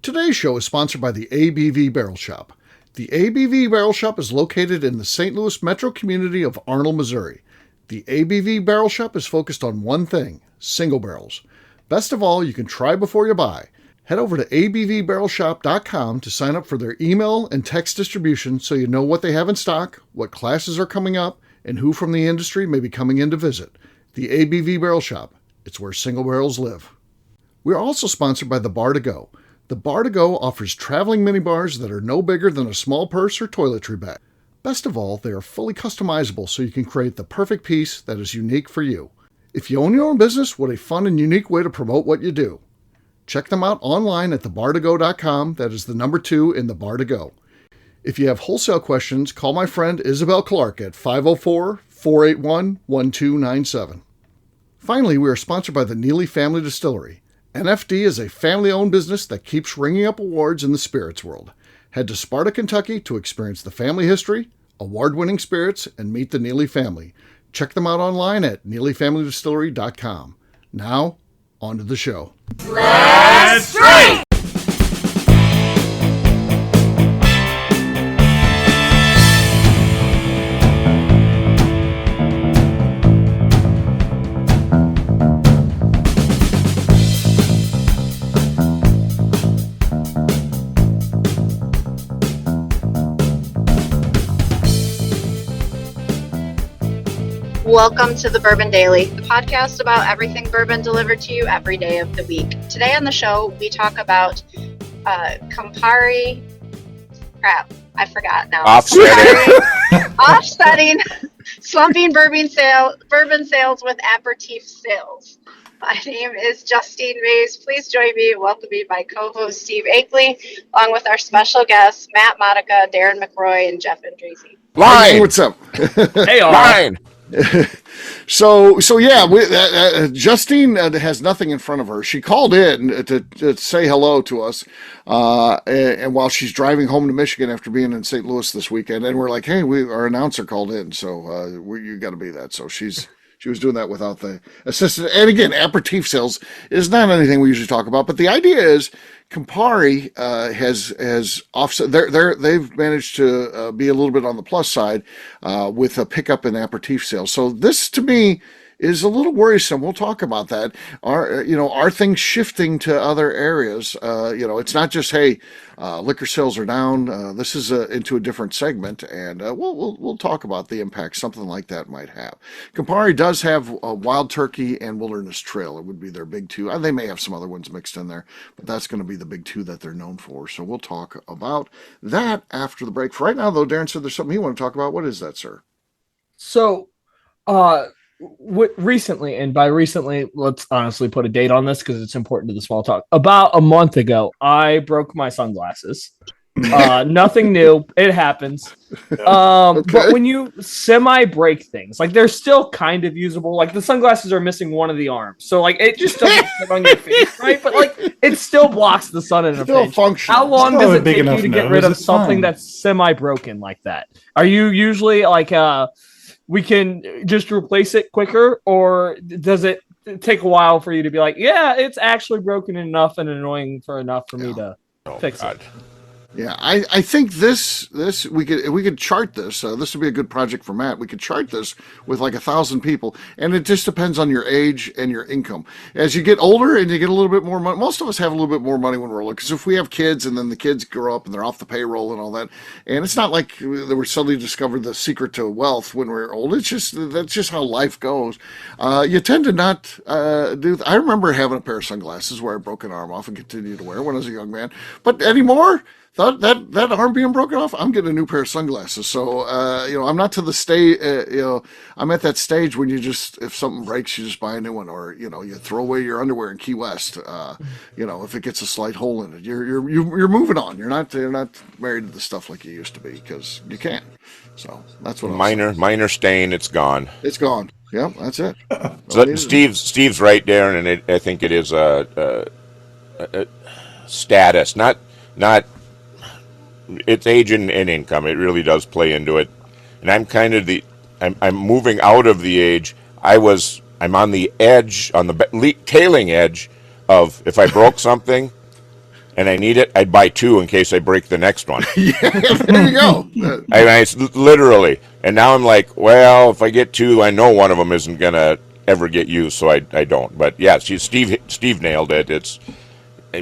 Today's show is sponsored by the ABV Barrel Shop. The ABV Barrel Shop is located in the St. Louis metro community of Arnold, Missouri. The ABV Barrel Shop is focused on one thing, single barrels. Best of all, you can try before you buy. Head over to abvbarrelshop.com to sign up for their email and text distribution so you know what they have in stock, what classes are coming up, and who from the industry may be coming in to visit. The ABV Barrel Shop. It's where single barrels live. We are also sponsored by the Bar to Go. The Bar to Go offers traveling minibars that are no bigger than a small purse or toiletry bag. Best of all, they are fully customizable so you can create the perfect piece that is unique for you. If you own your own business, what a fun and unique way to promote what you do. Check them out online at thebar2go.com. That is the number 2 in the Bar to Go. If you have wholesale questions, call my friend Isabel Clark at 504-481-1297. Finally, we are sponsored by the Neely Family Distillery. NFD is a family-owned business that keeps ringing up awards in the spirits world. Head to Sparta, Kentucky to experience the family history, award-winning spirits, and meet the Neely family. Check them out online at neelyfamilydistillery.com. Now, on to the show. Let's drink! Welcome to the Bourbon Daily, the podcast about everything bourbon delivered to you every day of the week. Today on the show, we talk about Campari. Crap, I forgot now. Offsetting slumping bourbon sales with Aperitif sales. My name is Justine Mays. Please join me in welcoming my co-host Steve Akeley, along with our special guests Matt Monica, Darren McRoy, and Jeff Andresi. Line! What's up? Hey, all Line! So yeah, Justine has nothing in front of her. She called in to say hello to us, and while she's driving home to Michigan after being in St. Louis this weekend, and we're like, hey, our announcer called in, so you got to be that. So she was doing that without the assistant. And again, aperitif sales is not anything we usually talk about, but the idea is Campari has offset. They've managed to be a little bit on the plus side with a pickup in aperitif sales. So this, to me, is a little worrisome. We'll talk about that. Are things shifting to other areas? It's not just, hey, liquor sales are down. This is into a different segment, and we'll talk about the impact something like that might have. Campari does have Wild Turkey and Wilderness Trail. It would be their big two. They may have some other ones mixed in there, but that's going to be the big two that they're known for. So we'll talk about that after the break. For right now, though, Darren said there's something you want to talk about. What is that, sir? So, recently, and by recently, let's honestly put a date on this because it's important to the small talk. About a month ago, I broke my sunglasses. Nothing new. It happens. Okay. But when you semi-break things, like they're still kind of usable. Like the sunglasses are missing one of the arms, so like it just doesn't fit on your face, right? But like it still blocks the sun in a pinch. Functional. How long does it take you to get rid of something that's semi-broken like that? Are you usually like we can just replace it quicker, or does it take a while for you to be like, yeah, it's actually broken enough and annoying enough for me to fix it? Yeah, I think this we could chart this. This would be a good project for Matt. We could chart this with like 1,000 people, and it just depends on your age and your income. As you get older and you get a little bit more money, most of us have a little bit more money when we're older. Because if we have kids and then the kids grow up and they're off the payroll and all that, and it's not like we suddenly discovered the secret to wealth when we're old. It's just that's just how life goes. You tend to not do. I remember having a pair of sunglasses where I broke an arm off and continued to wear when I was a young man, but anymore. That arm being broken off, I'm getting a new pair of sunglasses. So, I'm not to the stage, I'm at that stage when you just, if something breaks, you just buy a new one, or, you throw away your underwear in Key West. If it gets a slight hole in it, you're moving on. You're not married to the stuff like you used to be, because you can't. So that's what minor stain. It's gone. It's gone. Yeah, that's it. So Steve's right there, and I think it is a status, not. It's age and income. It really does play into it. And I'm kind of I'm moving out of the age. I'm on the edge, on the tailing edge of if I broke something, and I need it, I'd buy 2 in case I break the next one. Yeah, there you go. It's literally. And now I'm like, well, if I get 2, I know one of them isn't gonna ever get used, so I don't. But yeah, Steve nailed it. I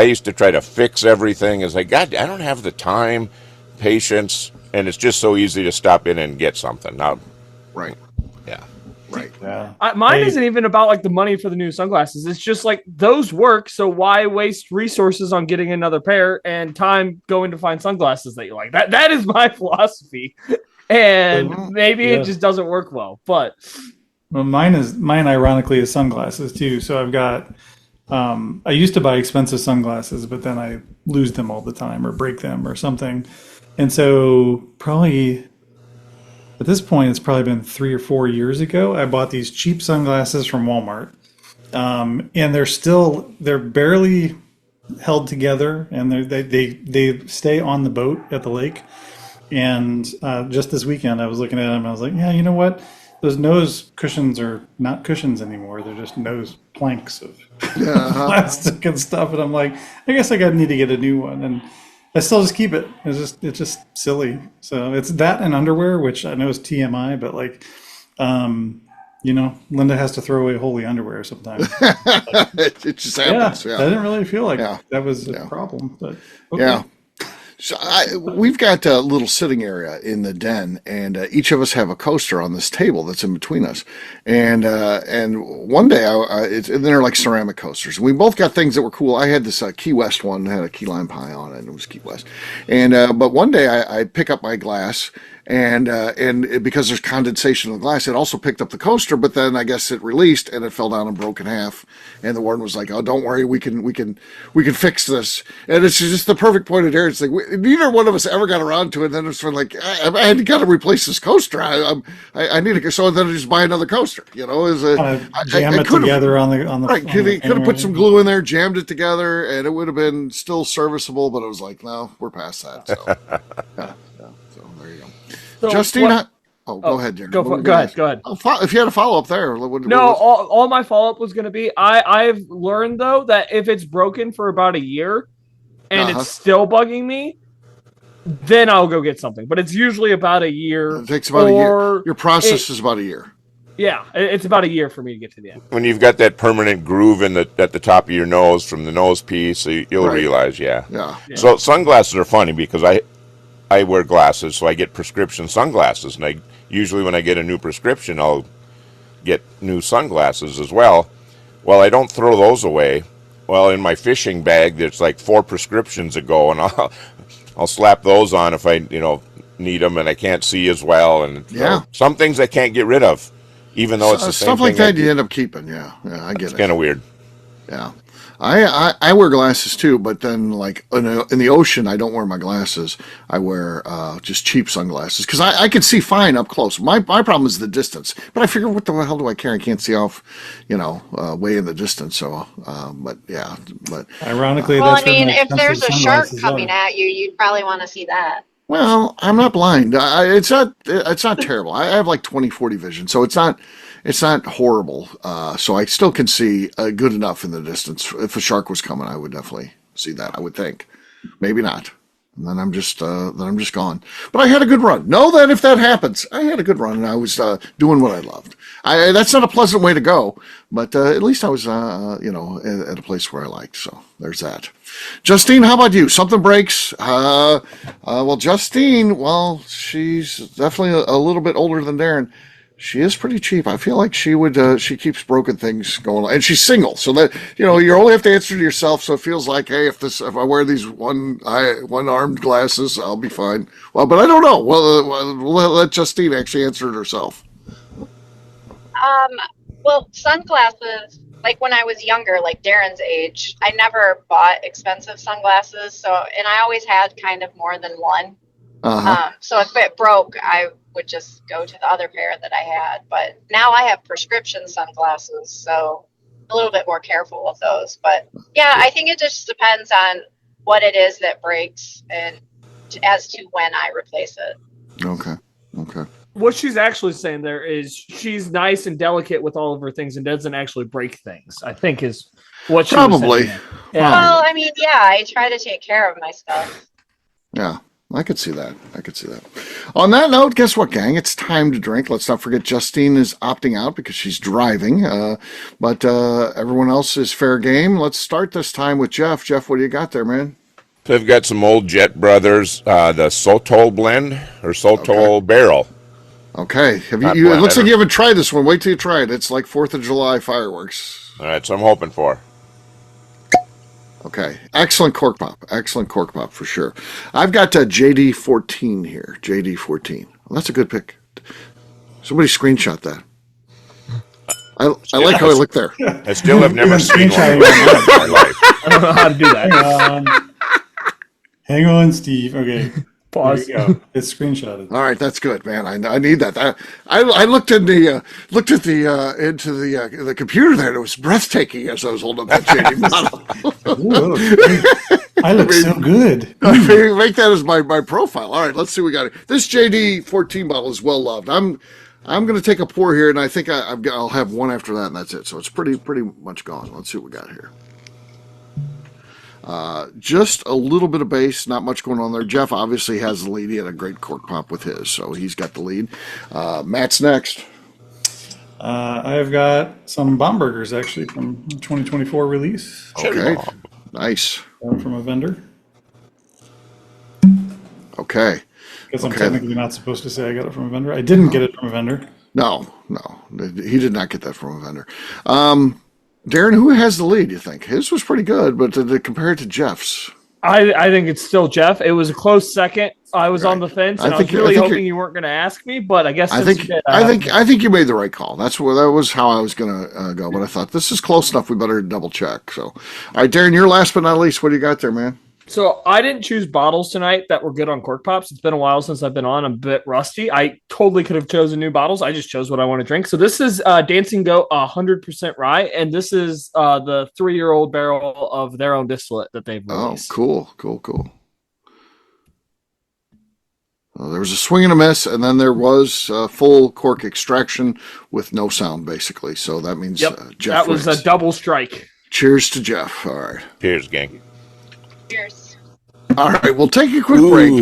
used to try to fix everything. It's like, God, I don't have the time, patience, and it's just so easy to stop in and get something. Now, Right. yeah. Right. Yeah. Mine isn't even about like the money for the new sunglasses. It's just like those work. So why waste resources on getting another pair and time going to find sunglasses that you like? That is my philosophy. And maybe it just doesn't work well. But mine ironically is sunglasses too. So I've got I used to buy expensive sunglasses, but then I lose them all the time or break them or something. And so probably at this point, it's probably been 3 or 4 years ago, I bought these cheap sunglasses from Walmart. And they're barely held together, and they stay on the boat at the lake. And just this weekend, I was looking at them, and I was like, yeah, you know what? Those nose cushions are not cushions anymore. They're just nose planks of plastic and stuff. And I'm like, I guess I need to get a new one. And I still just keep it. It's just silly. So it's that and underwear, which I know is TMI, but like, Linda has to throw away holy underwear sometimes. It just happens. Yeah. I didn't really feel like that was a problem, but okay. Yeah. So we've got a little sitting area in the den, and each of us have a coaster on this table that's in between us. And one day, and they're like ceramic coasters. We both got things that were cool. I had this Key West one that had a key lime pie on it, and it was Key West. And but one day I pick up my glass, and because there's condensation in the glass, it also picked up the coaster. But then I guess it released, and it fell down and broke in half. And the warden was like, "Oh, don't worry, we can fix this." And it's just the perfect point of error. It's like neither one of us ever got around to it. And then it's for like I had to kind of replace this coaster. I need to, so then I just buy another coaster. Jam it together on the right. Could have put some glue in there, jammed it together, and it would have been still serviceable. But it was like, no, we're past that. So yeah. So there you go. So Justine, go ahead, Darren. Go ahead. If you had a follow up there, all my follow up was going to be I've learned though that if it's broken for about a year and it's still bugging me, then I'll go get something. But it's usually about a year. It takes about a year. Your process is about a year. Yeah, it's about a year for me to get to the end. When you've got that permanent groove at the top of your nose from the nose piece, you'll realize, yeah. So sunglasses are funny because I wear glasses, so I get prescription sunglasses, and usually when I get a new prescription, I'll get new sunglasses as well. Well, I don't throw those away. Well, in my fishing bag, there's like 4 prescriptions ago, and I'll slap those on if I need them, and I can't see as well, and some things I can't get rid of, even though it's the same stuff like thing that. You end up keeping, I get it. It's kind of weird. Yeah. I wear glasses too, but then like in the ocean, I don't wear my glasses. I wear just cheap sunglasses because I can see fine up close. My problem is the distance, but I figure what the hell do I care? I can't see off, way in the distance. So, but ironically, if there's a shark coming at you, you'd probably want to see that. Well, I'm not blind. It's not terrible. I have like 20/40 vision, so it's not horrible. So I still can see good enough in the distance. If a shark was coming, I would definitely see that. I would think, maybe not. And then I'm just gone. But I had a good run. Know that if that happens, I had a good run, and I was doing what I loved. That's not a pleasant way to go, but at least I was at a place where I liked. So there's that. Justine, how about you? Something breaks. Well, Justine, she's definitely a little bit older than Darren. She is pretty cheap. I feel like she would. She keeps broken things going, and she's single, so that you only have to answer to yourself. So it feels like, hey, if I wear these one-armed glasses, I'll be fine. Well, but I don't know. We'll let Justine actually answer it herself. Well, sunglasses. Like when I was younger, like Darren's age, I never bought expensive sunglasses. And I always had kind of more than one. So if it broke, I would just go to the other pair that I had. But now I have prescription sunglasses, so a little bit more careful with those. But yeah, I think it just depends on what it is that breaks and as to when I replace it. Okay. What she's actually saying there is she's nice and delicate with all of her things and doesn't actually break things, I think is what she Probably. Yeah. Well, I mean, yeah, I try to take care of myself. Yeah, I could see that. On that note, guess what, gang? It's time to drink. Let's not forget Justine is opting out because she's driving. But everyone else is fair game. Let's start this time with Jeff. Jeff, what do you got there, man? So I've got some old Jet Brothers, the Sotol blend or Sotol Barrel. Okay. It looks like you haven't tried this one. Wait till you try it. It's like 4th of July fireworks. All right, so I'm hoping for. Okay. Excellent cork pop for sure. I've got JD14 here. JD14. Well, that's a good pick. Somebody screenshot that. I like how I look there. I still have never seen one in my life. I don't know how to do that. Hang on, Steve. Okay. Pause. There you go. It's screenshotted. All right, that's good, man. I need that. I looked at the computer there, and it was breathtaking as I was holding up that JD bottle. Ooh, I look so good. Make that as my profile. All right, let's see what we got here. This JD14 bottle is well loved. I'm going to take a pour here, and I think I'll have one after that, and that's it. So it's pretty much gone. Let's see what we got here. Just a little bit of base, not much going on there. Jeff obviously has the lead. He had a great cork pop with his, so he's got the lead. Matt's next. I've got some Bombergers actually from 2024 release. Okay, nice. From a vendor. Okay. Because I'm technically not supposed to say I got it from a vendor. I didn't get it from a vendor. No, he did not get that from a vendor. Darren, who has the lead, you think? His was pretty good, but to compare it to Jeff's. I think it's still Jeff. It was a close second. I was on the fence, and I was really hoping you weren't going to ask me, but I guess I think you made the right call. That was how I was going to go, but I thought this is close enough. We better double check. So, all right, Darren, you're last but not least. What do you got there, man? So I didn't choose bottles tonight that were good on cork pops. It's been a while since I've been on. I'm a bit rusty. I totally could have chosen new bottles. I just chose what I want to drink. So this is Dancing Goat 100% rye, and this is the 3-year-old barrel of their own distillate that they've released. Oh, cool. Well, there was a swing and a miss, and then there was full cork extraction with no sound, basically. So that means Jeff that was wins. A double strike. Cheers to Jeff. All right. Cheers, gang. Cheers. All right, we'll take a quick break.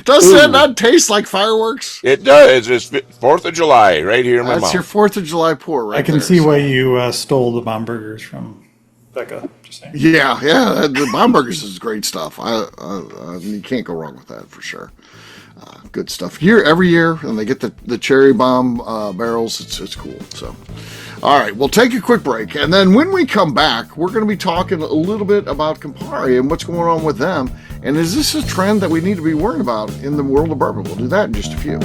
Does that not taste like fireworks? It does. It's 4th of July right here in my mouth. That's your 4th of July pour right I can see why you stole the Bombergers from Becca. Just saying. Yeah. The Bombergers is great stuff. You can't go wrong with that for sure. Good stuff. Every year, and they get the cherry bomb barrels. It's cool. So, all right, we'll take a quick break, and then when we come back, we're going to be talking a little bit about Campari and what's going on with them. And is this a trend that we need to be worried about in the world of bourbon? We'll do that in just a few.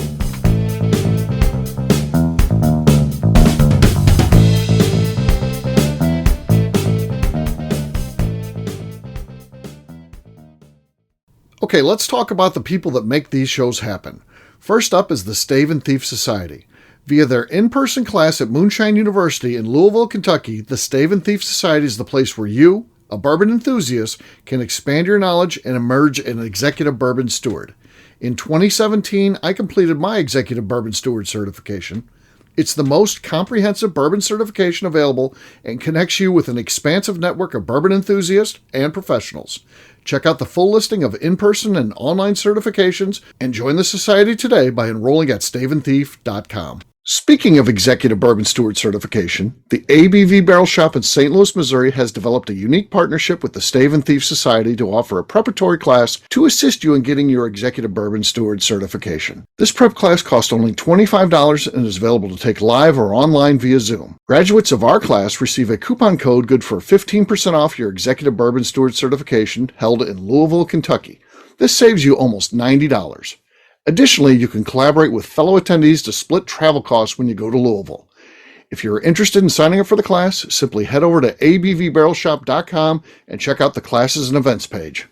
Okay, let's talk about the people that make these shows happen. First up is the Stave and Thief Society. Via their in-person class at Moonshine University in Louisville, Kentucky, the Stave and Thief Society is the place where you, a bourbon enthusiast, can expand your knowledge and emerge an executive bourbon steward. In 2017, I completed my executive bourbon steward certification. It's the most comprehensive bourbon certification available and connects you with an expansive network of bourbon enthusiasts and professionals. Check out the full listing of in-person and online certifications and join the society today by enrolling at staveandthief.com. Speaking of Executive Bourbon Steward certification, the ABV Barrel Shop in St. Louis, Missouri has developed a unique partnership with the Stave and Thief Society to offer a preparatory class to assist you in getting your Executive Bourbon Steward certification. This prep class costs only $25 and is available to take live or online via Zoom. Graduates of our class receive a coupon code good for 15% off your Executive Bourbon Steward certification held in Louisville, Kentucky. This saves you almost $90. Additionally, you can collaborate with fellow attendees to split travel costs when you go to Louisville. If you're interested in signing up for the class, simply head over to abvbarrelshop.com and check out the classes and events page.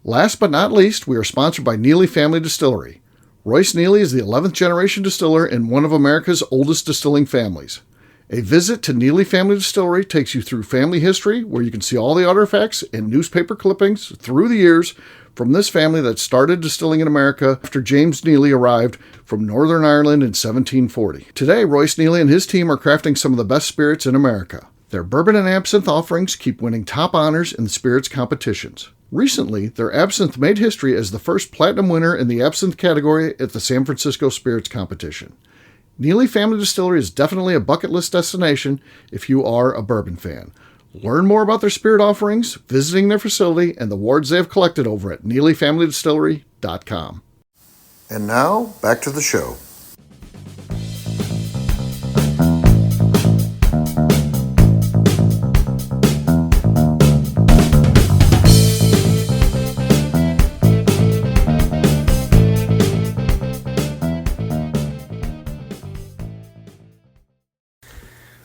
Last but not least, we are sponsored by Neely Family Distillery. Royce Neely is the 11th generation distiller in one of America's oldest distilling families. A visit to Neely Family Distillery takes you through family history, where you can see all the artifacts and newspaper clippings through the years from this family that started distilling in America after James Neely arrived from Northern Ireland in 1740. Today, Royce Neely and his team are crafting some of the best spirits in America. Their bourbon and absinthe offerings keep winning top honors in the spirits competitions. Recently, their absinthe made history as the first platinum winner in the absinthe category at the San Francisco Spirits Competition. Neely Family Distillery is definitely a bucket list destination if you are a bourbon fan. Learn more about their spirit offerings, visiting their facility, and the awards they have collected over at NeelyFamilyDistillery.com. And now, back to the show.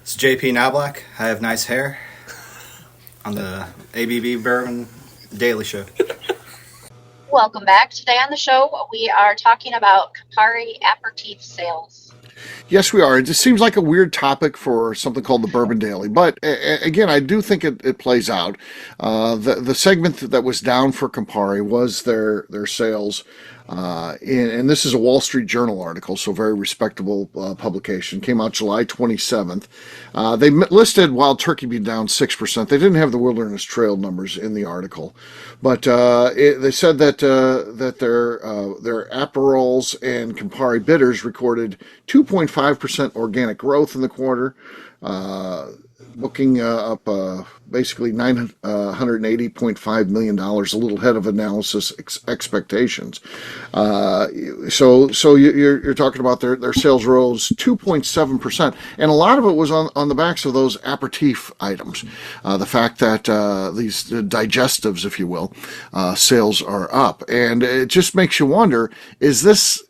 It's JP Knobloch. I have nice hair on the ABV Bourbon Daily Show. Welcome back. Today on the show, we are talking about Campari Aperitif sales. Yes, we are. It just seems like a weird topic for something called the Bourbon Daily. But again, I do think it plays out. The segment that was down for Campari was their sales. And this is a Wall Street Journal article, so very respectable publication. Came out July 27th. They listed Wild Turkey being down 6%. They didn't have the Wilderness Trail numbers in the article, but they said that their Aperols and Campari bitters recorded 2.5% organic growth in the quarter. Booking up basically $980.5 million, a little ahead of analysis expectations. So you're talking about their sales rose 2.7%, and a lot of it was on the backs of those aperitif items. The fact that these digestives, if you will, sales are up, and it just makes you wonder: is this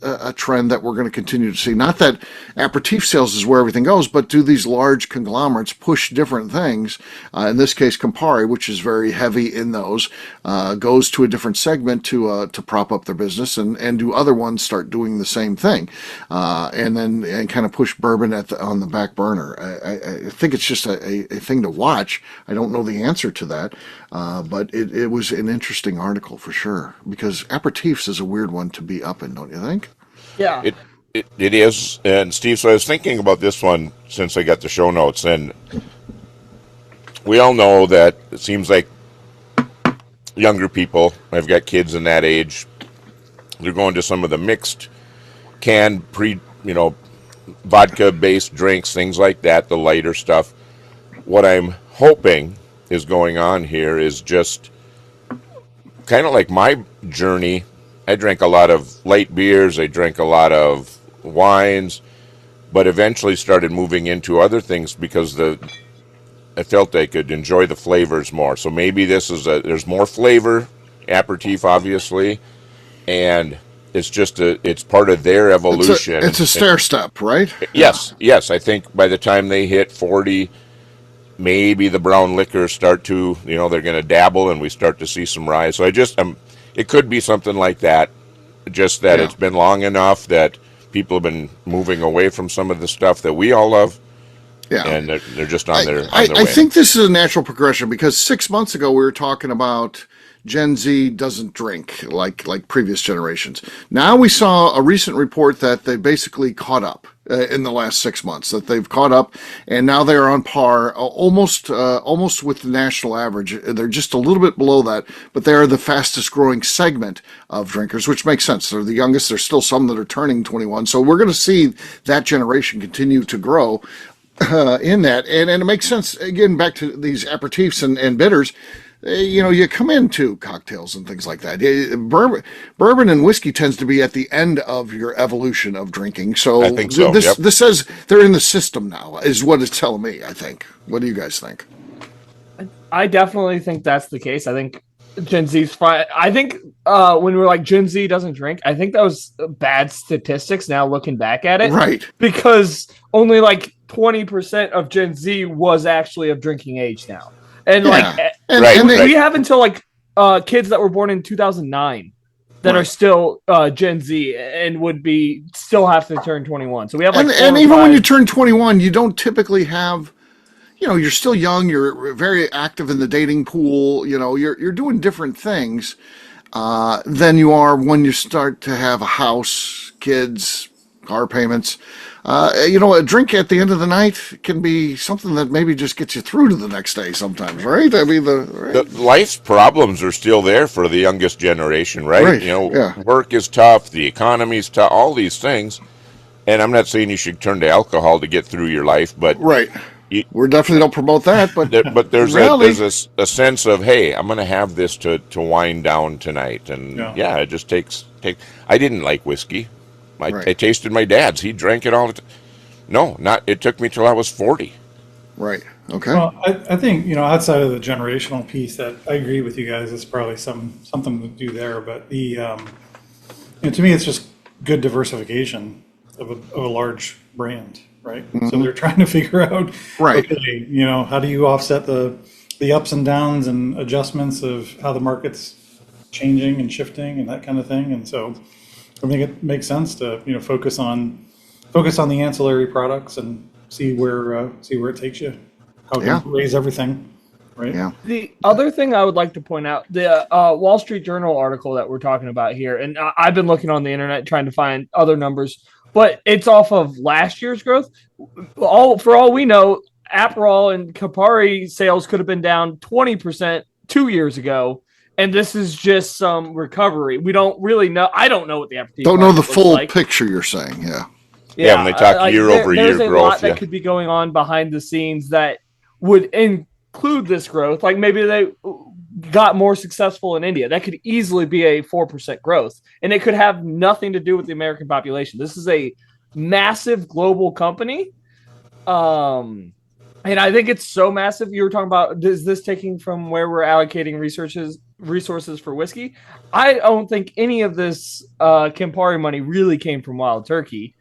a trend that we're going to continue to see? Not that aperitif sales is where everything goes, but do these large conglomerates push different things? In this case, Campari, which is very heavy in those, goes to a different segment to prop up their business, and do other ones start doing the same thing, and kind of push bourbon on the back burner? I think it's just a thing to watch. I don't know the answer to that, but it was an interesting article for sure, because aperitifs is a weird one to be up in, don't you think? Yeah. It is. And Steve, so I was thinking about this one since I got the show notes, and we all know that it seems like younger people, I've got kids in that age, they're going to some of the mixed canned vodka-based drinks, things like that, the lighter stuff. What I'm hoping is going on here is just kind of like my journey. I drank a lot of light beers, I drank a lot of wines, but eventually started moving into other things because I felt I could enjoy the flavors more. So maybe there's more flavor, aperitif obviously, and it's part of their evolution. It's a stair step, right? Yes. I think by the time they hit 40, maybe the brown liquors start to, they're going to dabble, and we start to see some rise. So it could be something like that, just that It's been long enough that people have been moving away from some of the stuff that we all love. Yeah. And they're just on their way. I think this is a natural progression, because 6 months ago we were talking about Gen Z doesn't drink like previous generations. Now we saw a recent report that they basically caught up in the last 6 months, that they've caught up, and now they're on par almost with the national average. They're just a little bit below that, but they are the fastest growing segment of drinkers, which makes sense. They're the youngest. There's still some that are turning 21. So we're going to see that generation continue to grow in that. And it makes sense, again, back to these aperitifs and bitters. You come into cocktails and things like that. Bourbon and whiskey tends to be at the end of your evolution of drinking. So I think so. This says they're in the system now, is what it's telling me, I think. What do you guys think? I definitely think that's the case. I think Gen Z's fine. I think when we're like Gen Z doesn't drink, I think that was bad statistics now looking back at it. Right. Because only like 20% of Gen Z was actually of drinking age now. And we have until kids that were born in 2009 that are still Gen Z and would still have to turn 21. So we have and even when you turn 21, you don't typically have you're still young, you're very active in the dating pool, you're doing different things than you are when you start to have a house, kids, car payments. A drink at the end of the night can be something that maybe just gets you through to the next day sometimes, right? I mean, the life's problems are still there for the youngest generation, right? Right. Yeah. Work is tough, the economy's tough, all these things. And I'm not saying you should turn to alcohol to get through your life, but right. We definitely don't promote that, but there's a sense of, hey, I'm going to have this to wind down tonight, and it just takes. I didn't like whiskey. I tasted my dad's. He drank it all the time. No, not. It took me till I was 40. Right. Okay. Well, I think outside of the generational piece, that I agree with you guys. It's probably something to do there, but to me, it's just good diversification of a large brand. Right. Mm-hmm. So they're trying to figure out, okay, how do you offset the ups and downs and adjustments of how the market's changing and shifting and that kind of thing. And so I think it makes sense to, focus on the ancillary products and see where it takes you, how it can raise everything. Right. Yeah. The other thing I would like to point out, the Wall Street Journal article that we're talking about here, and I've been looking on the internet trying to find other numbers, but it's off of last year's growth. For all we know, Aperol and Campari sales could have been down 20% 2 years ago, and this is just some recovery. We don't really know. I don't know what the Aperitif don't know the full picture. You're saying, yeah. When they talk year over year growth, there's a lot that could be going on behind the scenes that would include this growth. Like maybe they got more successful in India. That could easily be a 4% growth, and it could have nothing to do with the American population. This is a massive global company, and I think it's so massive. You were talking about, is this taking from where we're allocating resources for whiskey? I don't think any of this Campari money really came from Wild Turkey,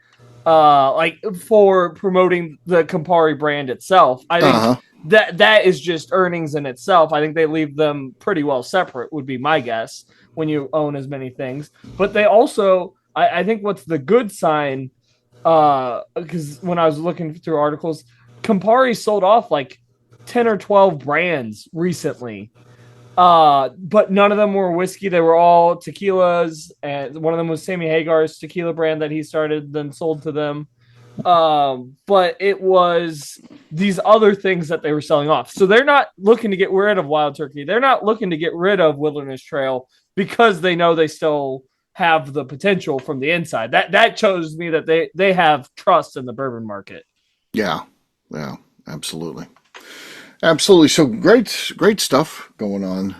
like for promoting the Campari brand itself. I think that is just earnings in itself. I think they leave them pretty well separate, would be my guess, when you own as many things. But they also, I think what's the good sign, because when I was looking through articles, Campari sold off like 10 or 12 brands recently. But none of them were whiskey. They were all tequilas. And one of them was Sammy Hagar's tequila brand that he started, then sold to them. But it was these other things that they were selling off. So they're not looking to get rid of Wild Turkey. They're not looking to get rid of Wilderness Trail because they know they still have the potential from the inside. That shows me that they have trust in the bourbon market. Yeah, absolutely. Absolutely. So great stuff going on.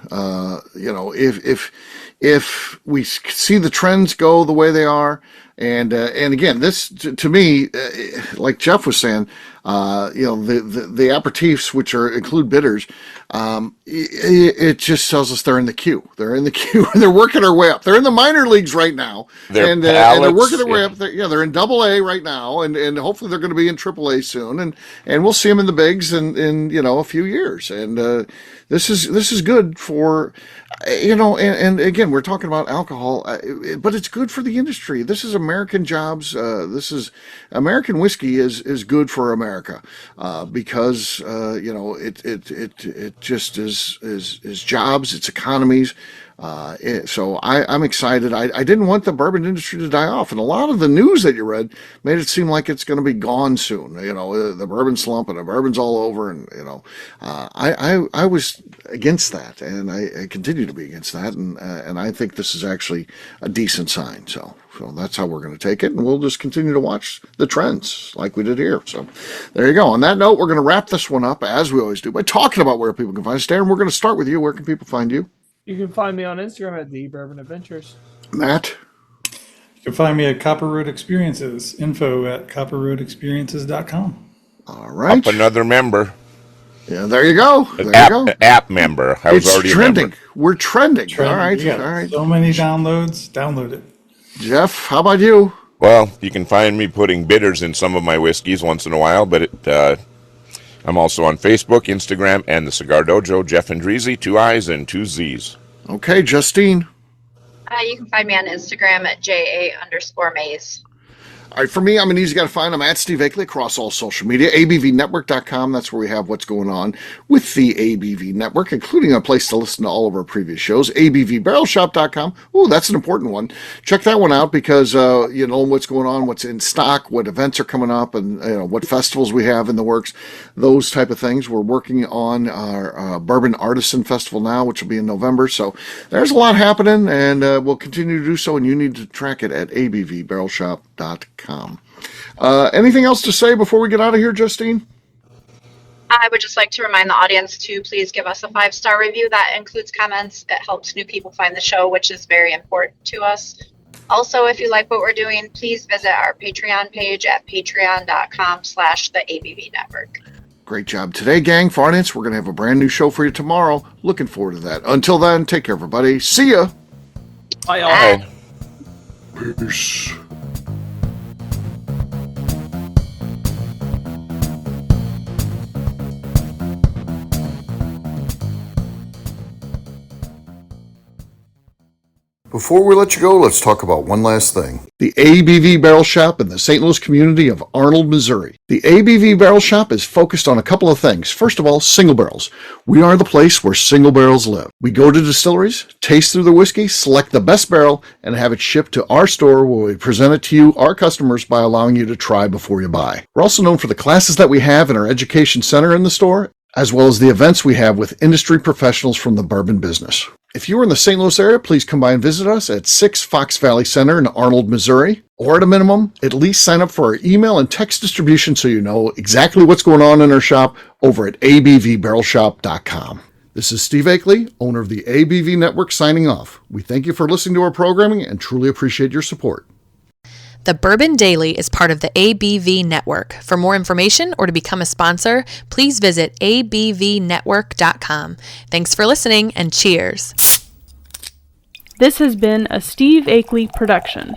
If we see the trends go the way they are, and again, this to me, like Jeff was saying, the aperitifs, which include bitters, it just tells us they're in the queue. They're in the queue, and they're working their way up. They're in the minor leagues right now, and they're working their way up. They're in AA right now, and hopefully they're going to be in AAA soon, and we'll see them in the bigs in a few years. And this is good for, and again, we're talking about alcohol, but it's good for the industry. This is American jobs. This is American whiskey is good for America, because it just is jobs, it's economies. So I'm excited. I didn't want the bourbon industry to die off, and a lot of the news that you read made it seem like it's going to be gone soon. The bourbon slump, and the bourbon's all over, and I was against that, and I continue to be against that, and I think this is actually a decent sign. So that's how we're going to take it, and we'll just continue to watch the trends like we did here. So there you go. On that note, we're going to wrap this one up, as we always do, by talking about where people can find us. Darren, we're going to start with you. Where can people find you? You can find me on Instagram at The Bourbon Adventures. Matt? You can find me at Copper Road Experiences. Info at copperroadexperiences.com. All right. Up another member. Yeah, there you go. App member. I was already trending. a member. We're trending. All right. So many downloads. Download it. Jeff, how about you? Well, you can find me putting bitters in some of my whiskeys once in a while, but I'm also on Facebook, Instagram, and the Cigar Dojo, Jeff Andreezy, 2 I's and 2 Z's. Okay, Justine. You can find me on Instagram at JA_Maze. All right, for me, I'm an easy guy to find. I'm at Steve Akeley across all social media. ABVnetwork.com, that's where we have what's going on with the ABV Network, including a place to listen to all of our previous shows. ABVBarrelShop.com. Oh, that's an important one. Check that one out because, you know, what's going on, what's in stock, what events are coming up, and you know, what festivals we have in the works, those type of things. We're working on our Bourbon Artisan Festival now, which will be in November. So there's a lot happening, and we'll continue to do so, and you need to track it at ABVBarrelShop.com. Anything else to say before we get out of here, Justine? I would just like to remind the audience to please give us a 5-star review. That includes comments. It helps new people find the show, which is very important to us. Also, if you like what we're doing, please visit our Patreon page at patreon.com/the ABV Network. Great job today, gang. For audience, we're going to have a brand new show for you tomorrow. Looking forward to that. Until then, take care, everybody. See ya. Bye, all. Peace. Before we let you go, let's talk about one last thing. The ABV Barrel Shop in the St. Louis community of Arnold, Missouri. The ABV Barrel Shop is focused on a couple of things. First of all, single barrels. We are the place where single barrels live. We go to distilleries, taste through the whiskey, select the best barrel, and have it shipped to our store where we present it to you, our customers, by allowing you to try before you buy. We're also known for the classes that we have in our education center in the store, as well as the events we have with industry professionals from the bourbon business. If you are in the St. Louis area, please come by and visit us at 6 Fox Valley Center in Arnold, Missouri. Or at a minimum, at least sign up for our email and text distribution so you know exactly what's going on in our shop over at abvbarrelshop.com. This is Steve Akeley, owner of the ABV Network, signing off. We thank you for listening to our programming and truly appreciate your support. The Bourbon Daily is part of the ABV Network. For more information or to become a sponsor, please visit abvnetwork.com. Thanks for listening and cheers. This has been a Steve Akeley production.